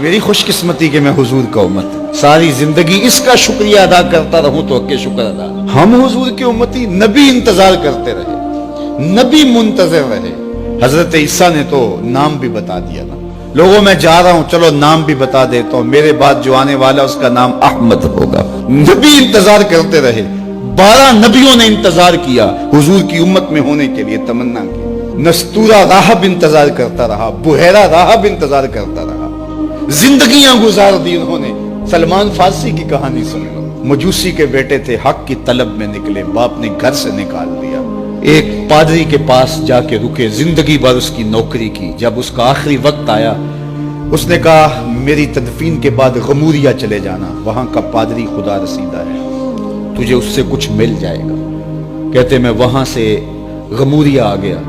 میری خوش قسمتی کہ میں حضور کا امت، ساری زندگی اس کا شکریہ ادا کرتا رہوں تو کہ شکر ادا۔ ہم حضور کی امتی، نبی انتظار کرتے رہے، نبی منتظر رہے۔ حضرت عیسیٰ نے تو نام بھی بتا دیا نا، لوگوں میں جا رہا ہوں چلو نام بھی بتا دیتا ہوں، میرے بعد جو آنے والا اس کا نام احمد ہوگا۔ نبی انتظار کرتے رہے، 12 نبیوں نے انتظار کیا حضور کی امت میں ہونے کے لیے، تمنا کی۔ نستورہ راہب انتظار کرتا رہا، بحیرہ راہب انتظار کرتا رہا، زندگیاں گزار دی انہوں نے۔ سلمان فارسی کی کہانی سن لو، مجوسی کے بیٹے تھے، حق کی طلب میں نکلے، باپ نے گھر سے نکال دیا، ایک پادری کے پاس جا کے رکے، زندگی بھر اس کی نوکری کی۔ جب اس کا آخری وقت آیا اس نے کہا میری تدفین کے بعد غموریا چلے جانا، وہاں کا پادری خدا رسیدہ ہے، تجھے اس سے کچھ مل جائے گا۔ کہتے میں وہاں سے غموریا آ گیا،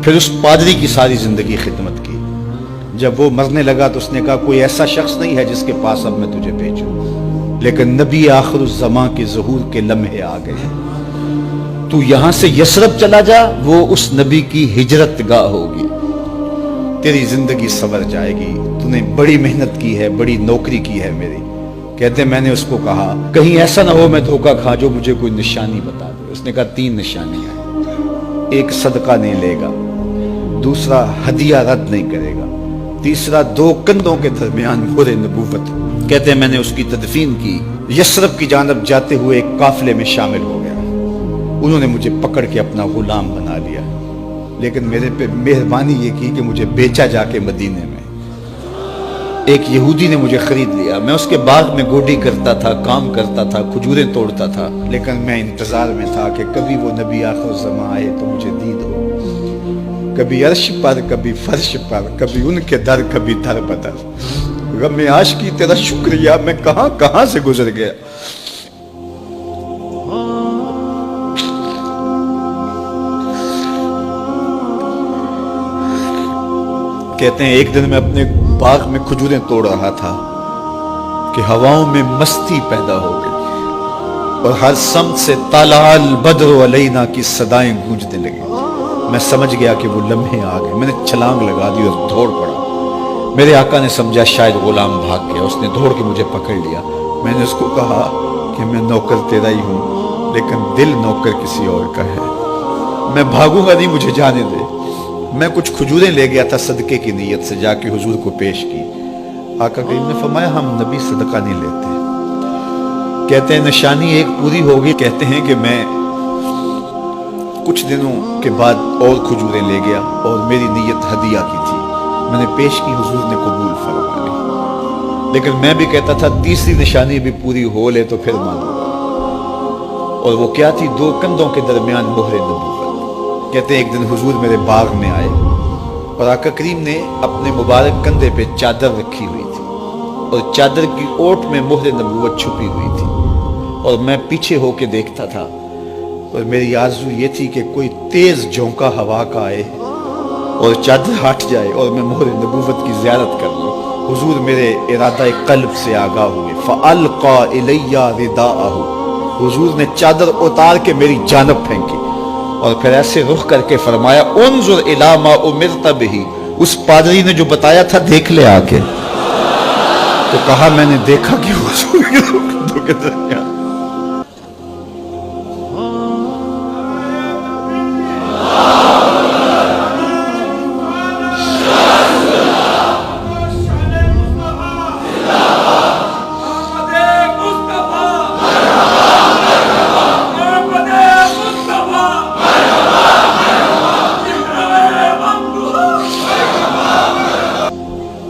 پھر اس پادری کی ساری زندگی خدمت کی۔ جب وہ مرنے لگا تو اس نے کہا کوئی ایسا شخص نہیں ہے جس کے پاس اب میں تجھے بھیجوں، لیکن نبی آخر الزماں کے ظہور کے لمحے آ گئے، تو یہاں سے یثرب چلا جا، وہ اس نبی کی ہجرت گاہ ہوگی، تیری زندگی سنور جائے گی، تو نے بڑی محنت کی ہے، بڑی نوکری کی ہے میری۔ کہتے میں نے اس کو کہا کہیں ایسا نہ ہو میں دھوکہ کھا جو مجھے کوئی نشانی بتا دے۔ اس نے کہا 3 نشانیاں ہیں، ایک صدقہ نہیں لے گا، دوسرا ہدیہ رد نہیں کرے گا، تیسرا 2 کندھوں کے درمیان مہر نبوت۔ کہتے ہیں میں نے اس کی تدفین کی، یثرب کی جانب جاتے ہوئے ایک قافلے میں شامل ہو گیا، انہوں نے مجھے پکڑ کے اپنا غلام بنا لیا، لیکن میرے پہ مہربانی یہ کی کہ مجھے بیچا جا کے مدینے میں۔ ایک یہودی نے مجھے خرید لیا، میں اس کے باغ میں گوڈی کرتا تھا، کام کرتا تھا، کھجوریں توڑتا تھا، لیکن میں انتظار میں تھا کہ کبھی وہ نبی آخر الزماں آئے تو مجھے دید ہو، کبھی عرش پر، کبھی فرش پر، کبھی ان کے در، کبھی در بدر۔ غم عاشقی تیرا شکریہ، میں کہاں کہاں سے گزر گیا۔ کہتے ہیں ایک دن میں اپنے باغ میں کھجوریں توڑ رہا تھا کہ ہواؤں میں مستی پیدا ہو گئی اور ہر سمت سے طلع البدر علینا کی صدائیں گونجنے لگی۔ میں سمجھ گیا کہ وہ لمحے آ گئے، میں نے چھلانگ لگا دی اور دوڑ پڑا۔ میرے آقا نے سمجھا شاید غلام بھاگ گیا، اس نے دوڑ کے مجھے پکڑ لیا۔ میں نے اس کو کہا کہ میں نوکر تیرا ہی ہوں، لیکن دل نوکر کسی اور کا ہے، میں بھاگوں گا نہیں، مجھے جانے دے۔ میں کچھ کھجوریں لے گیا تھا صدقے کی نیت سے، جا کے حضور کو پیش کی۔ آقا کریم نے فرمایا ہم نبی صدقہ نہیں لیتے۔ کہتے ہیں نشانی ایک پوری ہوگی، کہتے ہیں کہ میں کچھ دنوں کے بعد اور کھجوریں لے گیا اور میری نیت ہدیہ کی تھی، میں نے پیش کی، حضور نے قبول فرما لی۔ لیکن میں بھی کہتا تھا تیسری نشانی بھی پوری ہو لے تو پھر مانوں گا، اور وہ کیا تھی؟ 2 کندھوں کے درمیان مہر نبوت۔ کہتے ہیں ایک دن حضور میرے باغ میں آئے اور آقا کریم نے اپنے مبارک کندھے پہ چادر رکھی ہوئی تھی اور چادر کی اوٹ میں مہر نبوت چھپی ہوئی تھی، اور میں پیچھے ہو کے دیکھتا تھا، اور میری آرزو یہ تھی کہ کوئی تیز جھونکا ہوا کا آئے اور چادر ہٹ جائے اور میں مہر نبوت کی زیارت کر لوں۔ حضور میرے ارادہ قلب سے آگاہ ہوئے، فَأَلْقَى إِلَيَّ رِدَاءَهُ، حضور نے چادر اتار کے میری جانب پھینکی اور پھر ایسے رخ کر کے فرمایا انظر الی ما امرت بہ، اس پادری نے جو بتایا تھا دیکھ لے آ کے۔ تو کہا میں نے دیکھا کہ حضور کے کندھوں کے درمیان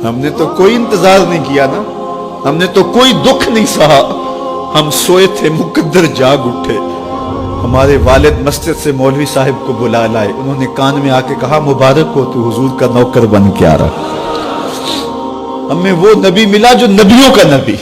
ہم نے تو کوئی انتظار نہیں کیا نا، ہم نے تو کوئی دکھ نہیں سہا، ہم سوئے تھے مقدر جاگ اٹھے۔ ہمارے والد مسجد سے مولوی صاحب کو بلا لائے، انہوں نے کان میں آ کے کہا مبارک ہو تو حضور کا نوکر بن کے آ رہا۔ ہمیں وہ نبی ملا جو نبیوں کا نبی،